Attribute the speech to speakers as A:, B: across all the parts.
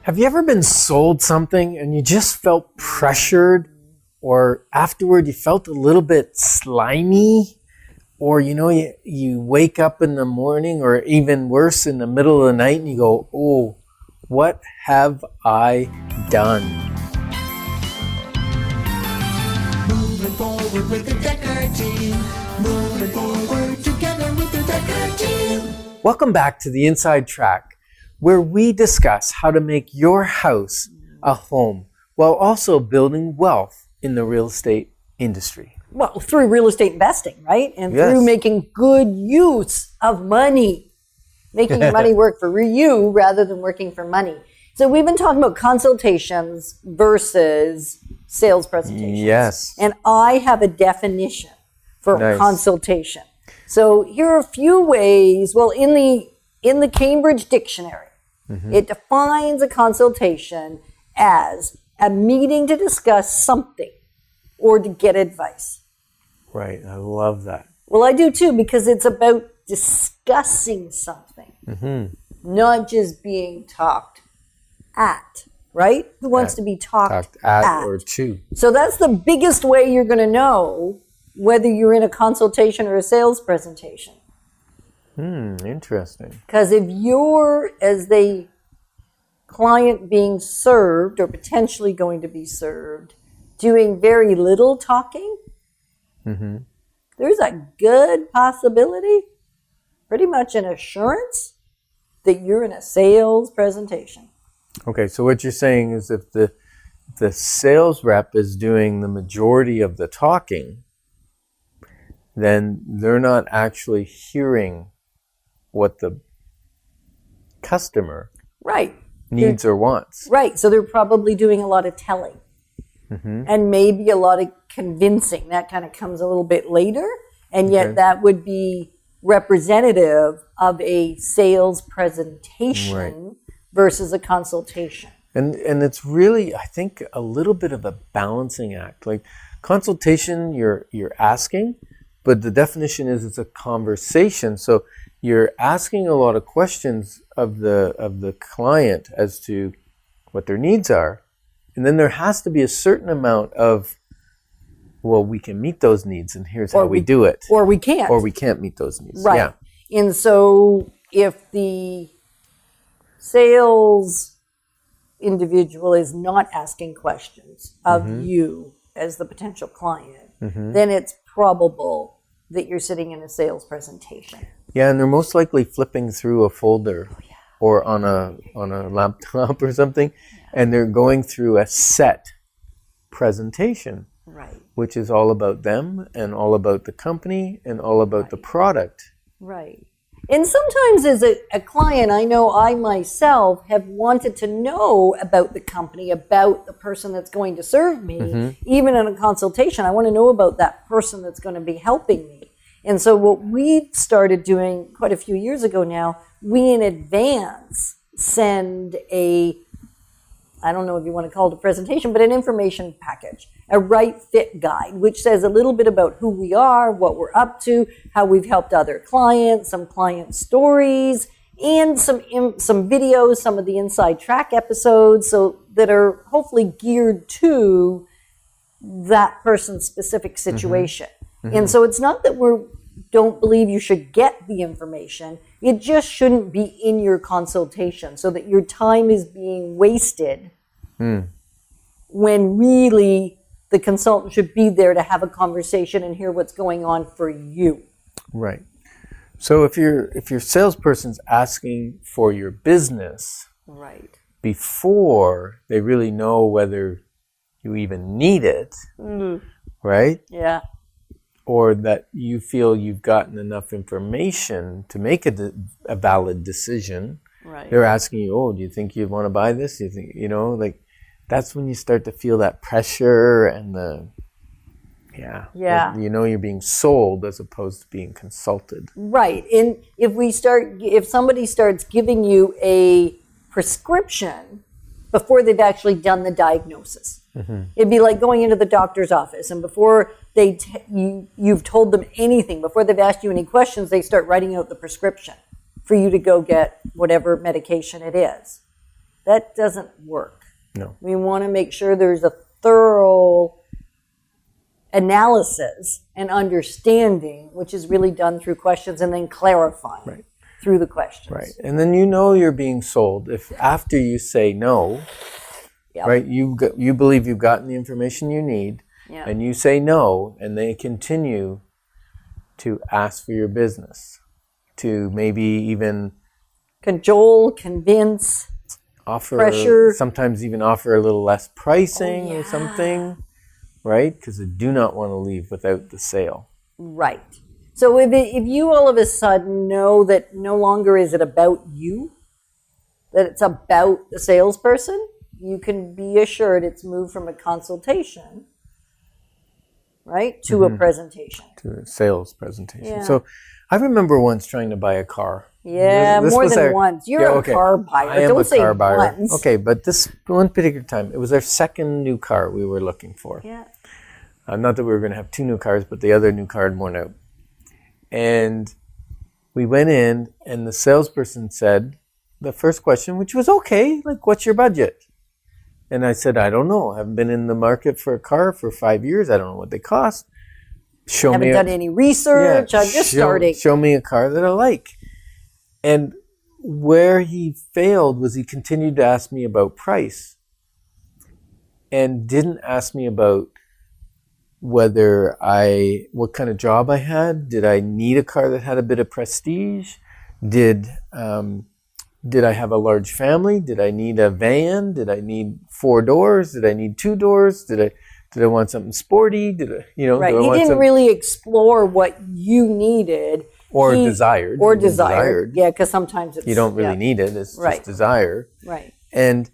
A: Have you ever been sold something and you just felt pressured, or afterward you felt a little bit slimy? Or, you wake up in the morning, or even worse, in the middle of the night, and you go, oh, what have I done?
B: Moving forward with the DekkerTeam. Moving forward together with the DekkerTeam.
A: Welcome back to the Inside Track, where we discuss how to make your house a home while also building wealth in the real estate industry.
C: Well, through real estate investing, right? And
A: Yes.
C: through making good use of money. Making your money work for you rather than working for money. So we've been talking about consultations versus sales presentations.
A: Yes.
C: And I have a definition for
A: Nice.
C: consultation. So here are a few ways. Well, in the Cambridge Dictionary, it defines a consultation as a meeting to discuss something or to get advice.
A: Right, I love that.
C: Well, I do too, because it's about discussing something, not just being talked at, right? Who wants to be talked
A: at or to.
C: So that's the biggest way you're going to know whether you're in a consultation or a sales presentation.
A: Interesting.
C: Because if you're, as the client being served or potentially going to be served, doing very little talking, there's a good possibility, pretty much an assurance, that you're in a sales presentation.
A: Okay, so what you're saying is if the sales rep is doing the majority of the talking, then they're not actually hearing what the customer
C: Right.
A: needs or wants.
C: Right. So they're probably doing a lot of telling and maybe a lot of convincing. That kind of comes a little bit later. And yet that would be representative of a sales presentation versus a consultation.
A: And it's really, I think, a little bit of a balancing act. Like consultation, you're asking, but the definition is it's a conversation. So you're asking a lot of questions of the client as to what their needs are. And then there has to be a certain amount of, well, we can meet those needs and here's how we do it.
C: Or we can't.
A: Or we can't meet those needs.
C: Right.
A: Yeah.
C: And so if the sales individual is not asking questions of you as the potential client, then it's probable that you're sitting in a sales presentation.
A: Yeah, and they're most likely flipping through a folder or on a laptop or something, and they're going through a set presentation,
C: Right.
A: which is all about them and all about the company and all about the product.
C: Right. And sometimes as a client, I know I myself have wanted to know about the company, about the person that's going to serve me. Even in a consultation, I want to know about that person that's going to be helping me. And so what we've started doing quite a few years ago now, we in advance send I don't know if you want to call it a presentation, but an information package, a right fit guide, which says a little bit about who we are, what we're up to, how we've helped other clients, some client stories, and some videos, some of the Inside Track episodes, so that are hopefully geared to that person's specific situation. And so it's not that we don't believe you should get the information. It just shouldn't be in your consultation so that your time is being wasted when really the consultant should be there to have a conversation and hear what's going on for you.
A: Right. So if your salesperson's asking for your business
C: Right.
A: before they really know whether you even need it, right?
C: Yeah.
A: Or that you feel you've gotten enough information to make a valid decision.
C: Right.
A: They're asking you, oh, do you think you want to buy this? Do you think, that's when you start to feel that pressure and you're being sold as opposed to being consulted.
C: Right. And if somebody starts giving you a prescription before they've actually done the diagnosis, it'd be like going into the doctor's office, and before you've told them anything, before they've asked you any questions, they start writing out the prescription for you to go get whatever medication it is. That doesn't work.
A: No.
C: We want to make sure there's a thorough analysis and understanding, which is really done through questions and then clarifying
A: Right.
C: through the questions.
A: Right. And then you know you're being sold if after you say no,
C: Yep.
A: right? You believe you've gotten the information you need,
C: Yeah.
A: and you say no, and they continue to ask for your business, to maybe even
C: Cajole, convince,
A: offer,
C: pressure.
A: sometimes even offer a little less pricing
C: Oh,
A: or
C: yeah.
A: something, right? Because they do not want to leave without the sale.
C: Right. So if you all of a sudden know that no longer is it about you, that it's about the salesperson, you can be assured it's moved from a consultation, right, to a presentation.
A: To a sales presentation.
C: Yeah.
A: So I remember once trying to buy a car.
C: Yeah,
A: This
C: more
A: was
C: than
A: our-
C: once. You're
A: Yeah,
C: a
A: okay.
C: car buyer.
A: I am
C: Don't
A: a
C: say
A: car buyer.
C: once.
A: Okay, but this one particular time, it was our second new car we were looking for.
C: Yeah.
A: Not that we were going to have two new cars, but the other new car had worn out. And we went in, and the salesperson said the first question, which was okay, like, what's your budget? And I said, I don't know. I haven't been in the market for a car for 5 years. I don't know what they cost. Show
C: Haven't
A: me
C: done any research. I'm just starting.
A: Show me a car that I like. And where he failed was he continued to ask me about price and didn't ask me about what kind of job I had. Did I need a car that had a bit of prestige? Did I have a large family? Did I need a van? Did I need 4 doors? Did I need 2 doors? Did I want something sporty?
C: Right.
A: Do I
C: He
A: want
C: didn't
A: some-
C: really explore what you needed.
A: or
C: He-
A: desired?
C: Or
A: Even
C: desired. Yeah, because sometimes it's...
A: You don't really
C: yeah.
A: need it. It's
C: Right.
A: just desire.
C: Right.
A: And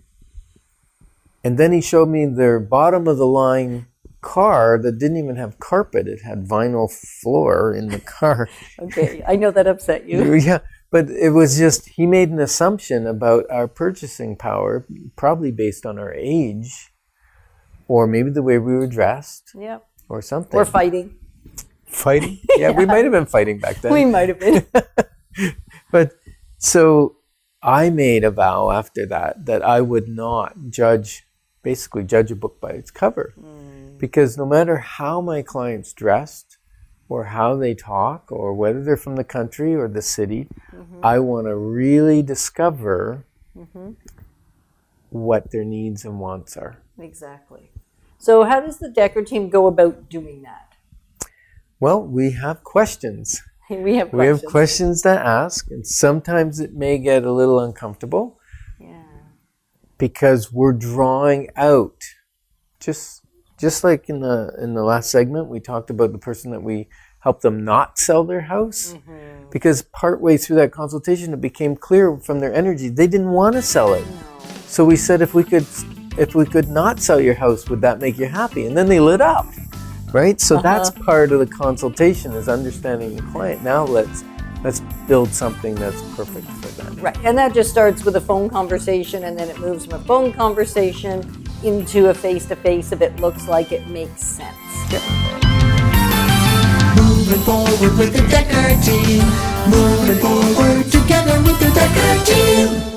A: then he showed me their bottom of the line car that didn't even have carpet. It had vinyl floor in the car.
C: Okay. I know that upset you.
A: Yeah, but it was just, he made an assumption about our purchasing power, probably based on our age, or maybe the way we were dressed,
C: Yeah.
A: or something.
C: Or fighting.
A: Fighting? Yeah, we might have been fighting back then.
C: We might have been.
A: But so I made a vow after that I would not judge a book by its cover. Because no matter how my clients dressed or how they talk or whether they're from the country or the city, I want to really discover what their needs and wants are.
C: Exactly. So how does the Decker team go about doing that?
A: Well, we have questions.
C: We have questions.
A: We have questions to ask, and sometimes it may get a little uncomfortable
C: Yeah.
A: because we're drawing out, just like in the last segment, we talked about the person that we helped them not sell their house, because partway through that consultation, it became clear from their energy they didn't want to sell it. So we said, if we could not sell your house, would that make you happy? And then they lit up. Right? So that's part of the consultation, is understanding the client. Now let's build something that's perfect for them.
C: Right. And that just starts with a phone conversation, and then it moves from a phone conversation into a face-to-face if it looks like it makes sense.
B: Moving forward with the Decker team. Moving forward together with the Decker team.